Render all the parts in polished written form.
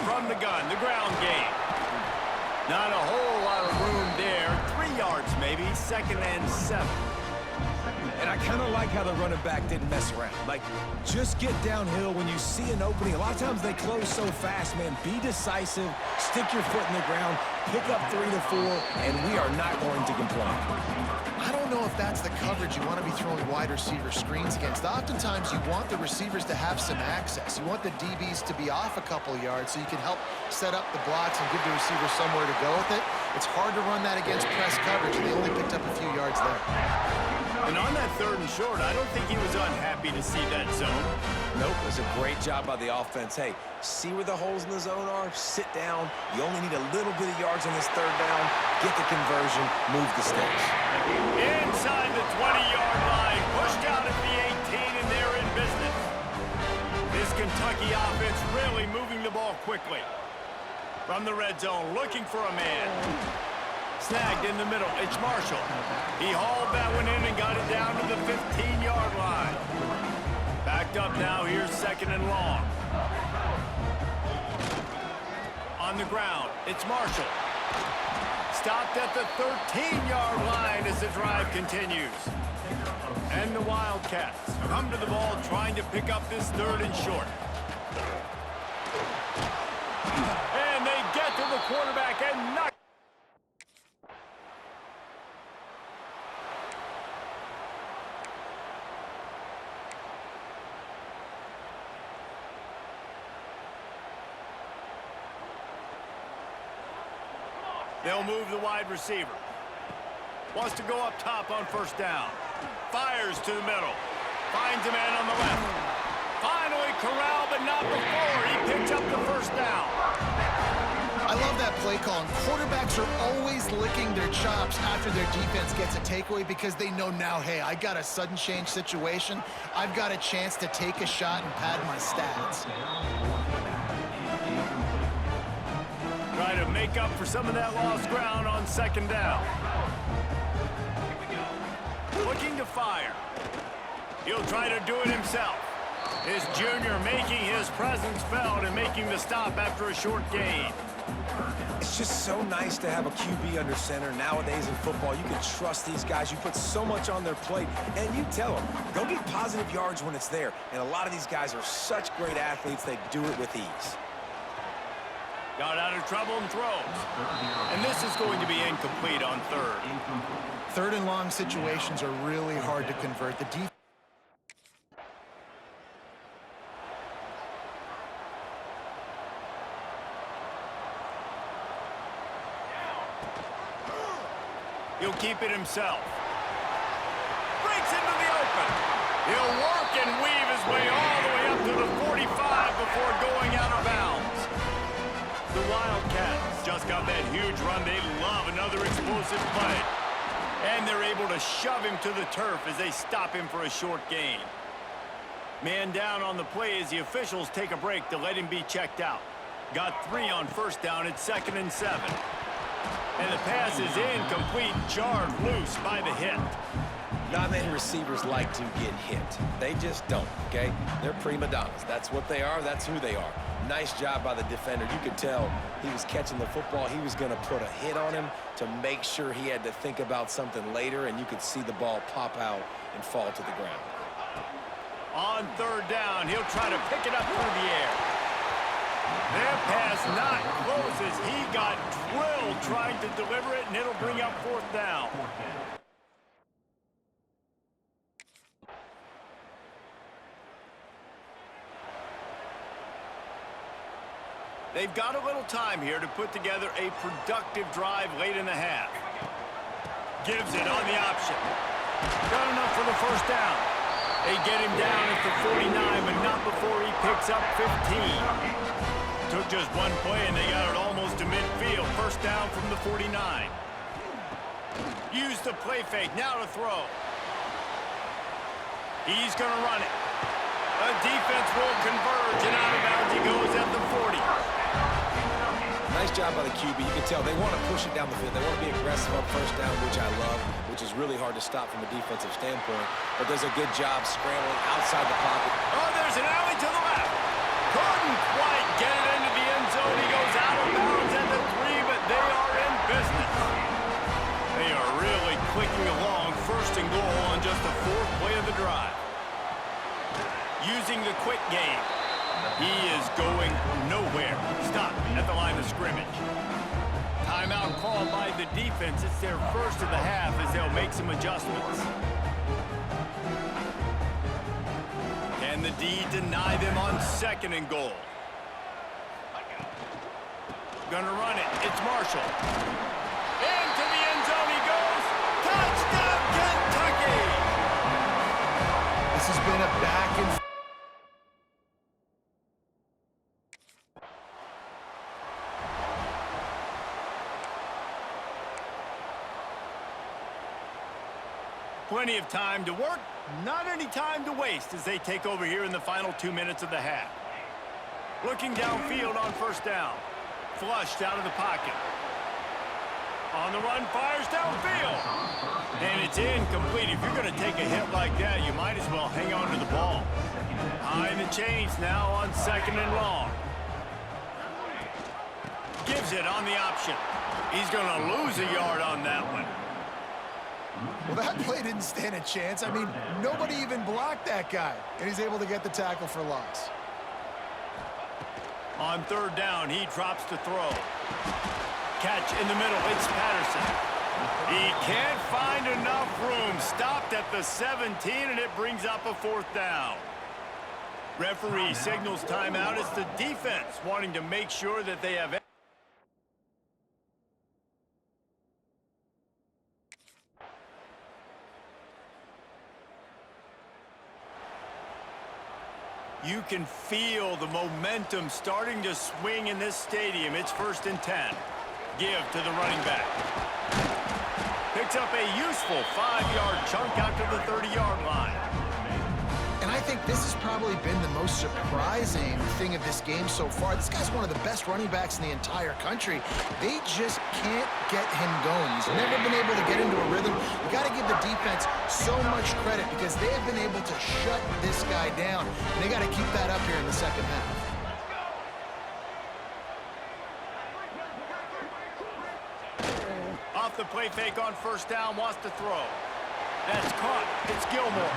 From the gun, the ground game. Not a whole lot of room there. 3 yards maybe, 2nd and 7. And I kind of like how the running back didn't mess around. Like, just get downhill when you see an opening. A lot of times they close so fast, man. Be decisive, stick your foot in the ground, pick up 3 to 4, and we are not going to complain. I don't know if that's the coverage you want to be throwing wide receiver screens against. Oftentimes, you want the receivers to have some access. You want the DBs to be off a couple yards so you can help set up the blocks and give the receiver somewhere to go with it. It's hard to run that against press coverage, and they only picked up a few yards there. And on that 3rd and short, I don't think he was unhappy to see that zone. Nope, it was a great job by the offense. Hey, see where the holes in the zone are? Sit down. You only need a little bit of yards on this 3rd down. Get the conversion, move the sticks. Inside the 20-yard line, pushed out at the 18, and they're in business. This Kentucky offense really moving the ball quickly. From the red zone, looking for a man. Snagged in the middle, it's Marshall. He hauled that one in and got it down to the 15-yard line. Backed up now, here's 2nd and long. On the ground, it's Marshall. Stopped at the 13-yard line as the drive continues. And the Wildcats come to the ball trying to pick up this 3rd and short. And they get to the quarterback and knock. They'll move the wide receiver. Wants to go up top on 1st down. Fires to the middle. Finds a man on the left. Finally corralled, but not before. He picks up the 1st down. I love that play call. And quarterbacks are always licking their chops after their defense gets a takeaway because they know now, hey, I got a sudden change situation. I've got a chance to take a shot and pad my stats. Try to make up for some of that lost ground on 2nd down. Looking to fire. He'll try to do it himself. His junior making his presence felt and making the stop after a short gain. It's just so nice to have a QB under center. Nowadays in football, you can trust these guys. You put so much on their plate, and you tell them, go get positive yards when it's there. And a lot of these guys are such great athletes, they do it with ease. Got out of trouble and throws. And this is going to be incomplete on 3rd. 3rd and long situations are really hard to convert. The defense. He'll keep it himself. Breaks into the open. He'll work and weave his way all the way up to the 45 before going out of bounds. The Wildcats just got that huge run. They love another explosive play. And they're able to shove him to the turf as they stop him for a short gain. Man down on the play as the officials take a break to let him be checked out. Got 3 on 1st down at 2nd and 7. And the pass is incomplete, jarred loose by the hit. Not many receivers like to get hit. They just don't, okay? They're prima donnas. That's what they are. That's who they are. Nice job by the defender. You could tell he was catching the football. He was going to put a hit on him to make sure he had to think about something later, and you could see the ball pop out and fall to the ground. On 3rd down, he'll try to pick it up through the air. Their pass not close as he got drilled trying to deliver it, and it'll bring up 4th down. They've got a little time here to put together a productive drive late in the half. Gives it on the option. Got enough for the 1st down. They get him down at the 49, but not before he picks up 15. Took just one play, and they got it almost to midfield. 1st down from the 49. Use the play fake. Now to throw. He's going to run it. A defense will converge, and out of bounds he goes at the 40. Nice job by the QB. You can tell they want to push it down the field. They want to be aggressive on 1st down, which I love, which is really hard to stop from a defensive standpoint. But there's a good job scrambling outside the pocket. Oh, there's an alley to the left. Couldn't quite get it into the end quick game. He is going nowhere. Stop at the line of scrimmage. Timeout called by the defense. It's their first of the half as they'll make some adjustments. Can the D deny them on 2nd and goal? Gonna run it. It's Marshall. Into the end zone he goes. Touchdown, Kentucky! This has been a back and Plenty of time to work, not any time to waste as they take over here in the final 2 minutes of the half. Looking downfield on 1st down. Flushed out of the pocket. On the run, fires downfield. And it's incomplete. If you're going to take a hit like that, you might as well hang on to the ball. Behind the chains now on 2nd and long. Gives it on the option. He's going to lose a yard on that one. Well, that play didn't stand a chance. I mean, nobody even blocked that guy, and he's able to get the tackle for loss. On 3rd down, he drops to throw. Catch in the middle, it's Patterson. He can't find enough room. Stopped at the 17, and it brings up a 4th down. Referee signals timeout. It's the defense wanting to make sure that they have... You can feel the momentum starting to swing in this stadium. It's 1st and 10. Give to the running back. Picks up a useful 5-yard chunk out to the 30-yard line. And I think this has probably been the most surprising thing of this game so far. This guy's one of the best running backs in the entire country. They just can't get him going. He's never been able to get into a rhythm. You got to give the defense so much credit because they have been able to shut this guy down. And they got to keep that up here in the 2nd half. Off the play fake on 1st down, wants to throw. That's caught. It's Gilmore.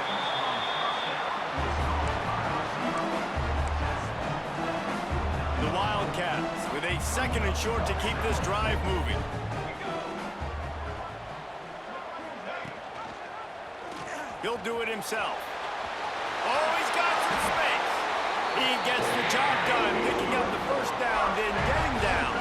The Wildcats with a 2nd and short to keep this drive moving. He'll do it himself. Oh, he's got some space. He gets the job done, picking up the 1st down, then getting down.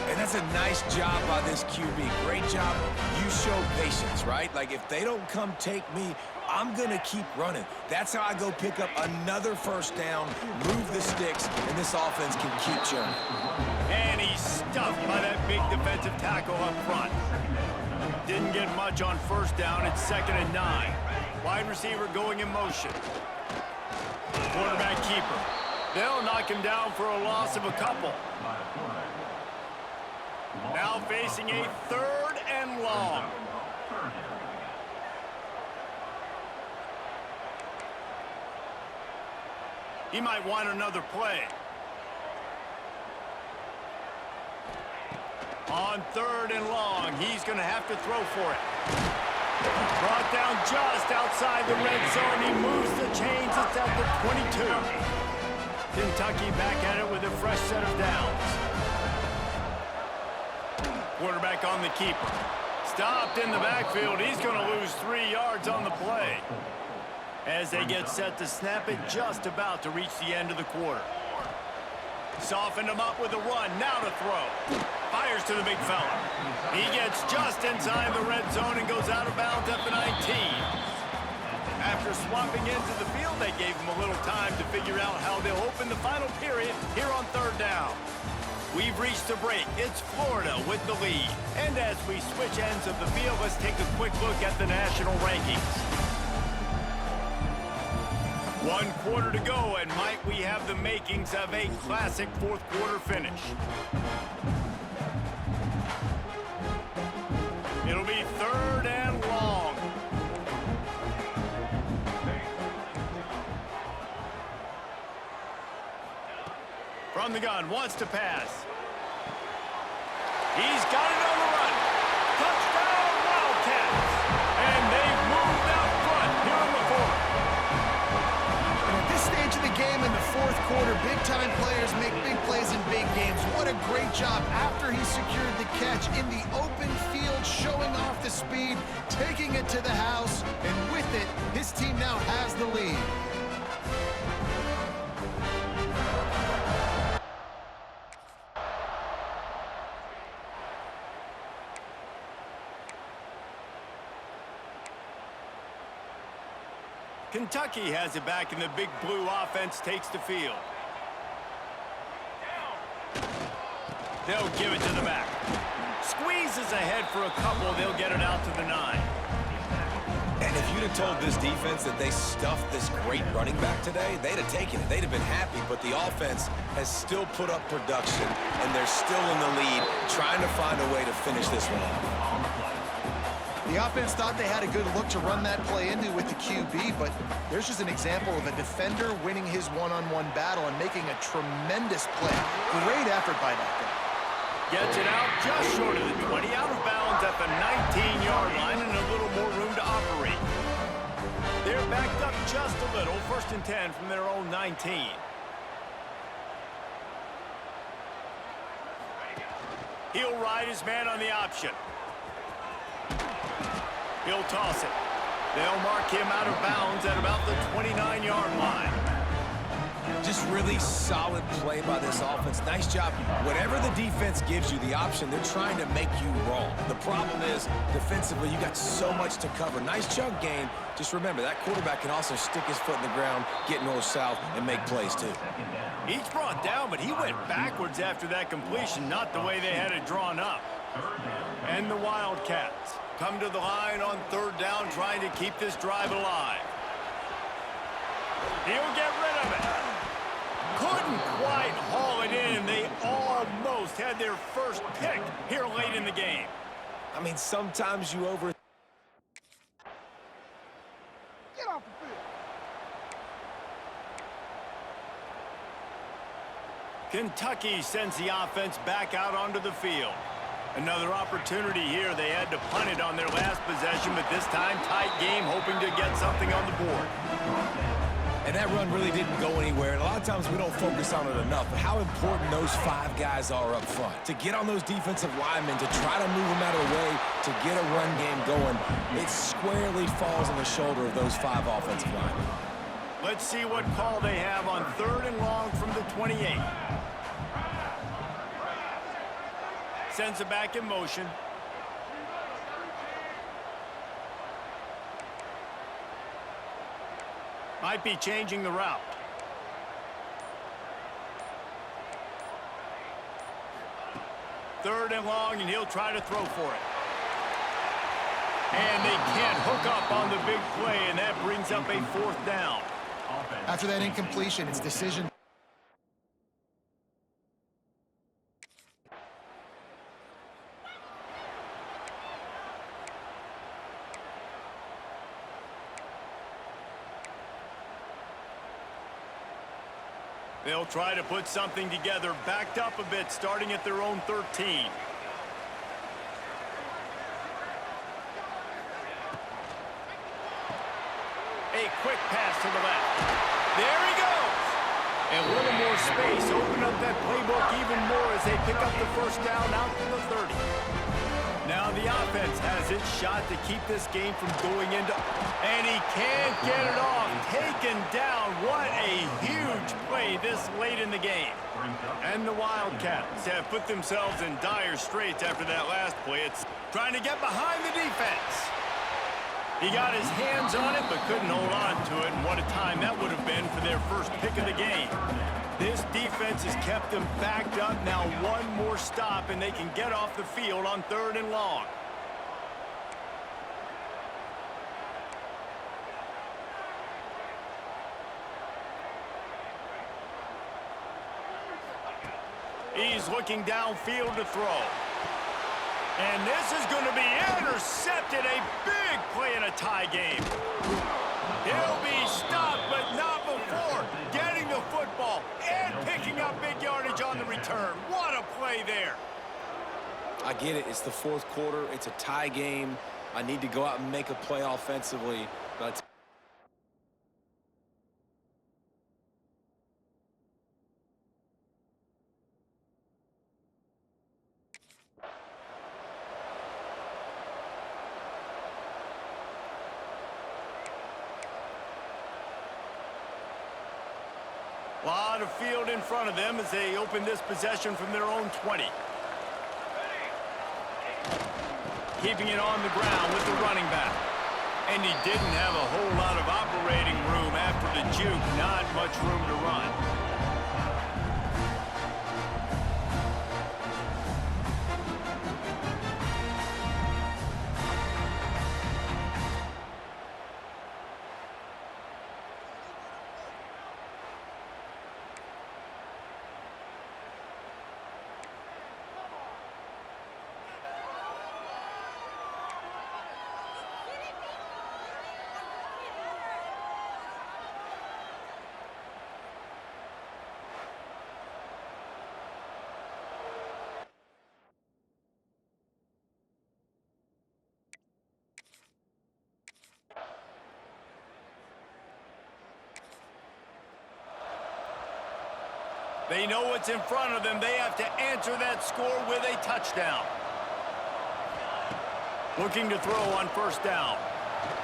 And that's a nice job by this QB. Great job. You show patience, right? Like, if they don't come take me, I'm going to keep running. That's how I go pick up another 1st down, move the sticks, and this offense can keep churning. And he's stuffed by that big defensive tackle up front. Didn't get much on 1st down. It's 2nd and 9. Wide receiver going in motion. Quarterback keeper. They'll knock him down for a loss of a couple. Now facing a 3rd and long. He might want another play. On 3rd and long, he's going to have to throw for it. Brought down just outside the red zone. He moves the chains. It's at the 22. Kentucky back at it with a fresh set of downs. Quarterback on the keeper. Stopped in the backfield. He's going to lose 3 yards on the play. As they get set to snap it, just about to reach the end of the quarter. Softened him up with a run. Now to throw. Fires to the big fella. He gets just inside the red zone and goes out of bounds at the 19. After swapping into the field, they gave him a little time to figure out how they'll open the final period here on 3rd down. We've reached the break. It's Florida with the lead. And as we switch ends of the field, let's take a quick look at the national rankings. 1 quarter to go, and might we have the makings of a classic 4th quarter finish. It'll be 3rd and long. From the gun, wants to pass. He's got it on the run. Touchdown, Wildcats. And they've moved out front here in the 4th. And at this stage of the game, quarter, big-time players make big plays in big games. What a great job after he secured the catch in the open field, showing off the speed, taking it to the house, and with it, his team now has the lead. Kentucky has it back, and the big blue offense takes the field. They'll give it to the back. Squeezes ahead for a couple. They'll get it out to the 9. And if you'd have told this defense that they stuffed this great running back today, they'd have taken it. They'd have been happy, but the offense has still put up production, and they're still in the lead, trying to find a way to finish this one off. The offense thought they had a good look to run that play into with the QB, but there's just an example of a defender winning his one-on-one battle and making a tremendous play. Great effort by that guy. Gets it out just short of the 20, out of bounds at the 19-yard line, and a little more room to operate. They're backed up just a little, 1st and 10 from their own 19. He'll ride his man on the option. He'll toss it. They'll mark him out of bounds at about the 29-yard line. Just really solid play by this offense. Nice job. Whatever the defense gives you the option, they're trying to make you wrong. The problem is, defensively, you got so much to cover. Nice chunk game. Just remember, that quarterback can also stick his foot in the ground, get north-south, and make plays, too. He's brought down, but he went backwards after that completion, not the way they had it drawn up. And the Wildcats come to the line on 3rd down, trying to keep this drive alive. He'll get rid of it. Couldn't quite haul it in. They almost had their first pick here late in the game. I mean, sometimes you over... Get off the field. Kentucky sends the offense back out onto the field. Another opportunity here. They had to punt it on their last possession, but this time tight game, hoping to get something on the board. And that run really didn't go anywhere. And a lot of times we don't focus on it enough, but how important those 5 guys are up front. To get on those defensive linemen, to try to move them out of the way, to get a run game going, it squarely falls on the shoulder of those 5 offensive linemen. Let's see what call they have on 3rd and long from the 28. Sends it back in motion. Might be changing the route. Third and long, and he'll try to throw for it. And they can't hook up on the big play, and that brings up a 4th down. After that incompletion, it's decision. They'll try to put something together, backed up a bit, starting at their own 13. A quick pass to the left. There he goes! A little more space, open up that playbook even more as they pick up the 1st down out to the 30. Now the offense has its shot to keep this game from going into... And he can't get it off. Taken down. What a huge play this late in the game. And the Wildcats have put themselves in dire straits after that last play. It's trying to get behind the defense. He got his hands on it, but couldn't hold on to it. And what a time that would have been for their first pick of the game. This defense has kept them backed up. Now one more stop, and they can get off the field on 3rd and long. He's looking downfield to throw. And this is going to be intercepted. A big play in a tie game. He'll be stopped, but not before getting the football and picking up big yardage on the return. What a play there. I get it. It's the 4th quarter. It's a tie game. I need to go out and make a play offensively. But A lot of field in front of them as they open this possession from their own 20. Keeping it on the ground with the running back. And he didn't have a whole lot of operating room after the juke. Not much room to run. They know what's in front of them. They have to answer that score with a touchdown. Looking to throw on first down.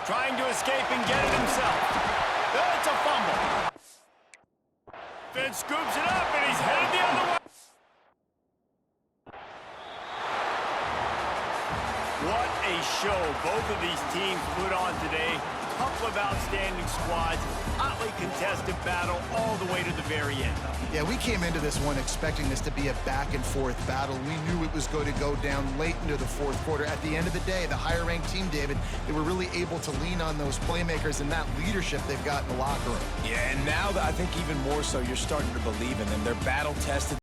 Trying to escape and get it himself. That's a fumble. Finn scoops it up, and he's headed the other way. What a show both of these teams put on today. Couple of outstanding squads, hotly contested battle all the way to the very end. Yeah, we came into this one expecting this to be a back-and-forth battle. We knew it was going to go down late into the fourth quarter. At the end of the day, the higher-ranked team, David, they were really able to lean on those playmakers and that leadership they've got in the locker room. Yeah, and now I think even more so, you're starting to believe in them. They're battle-tested.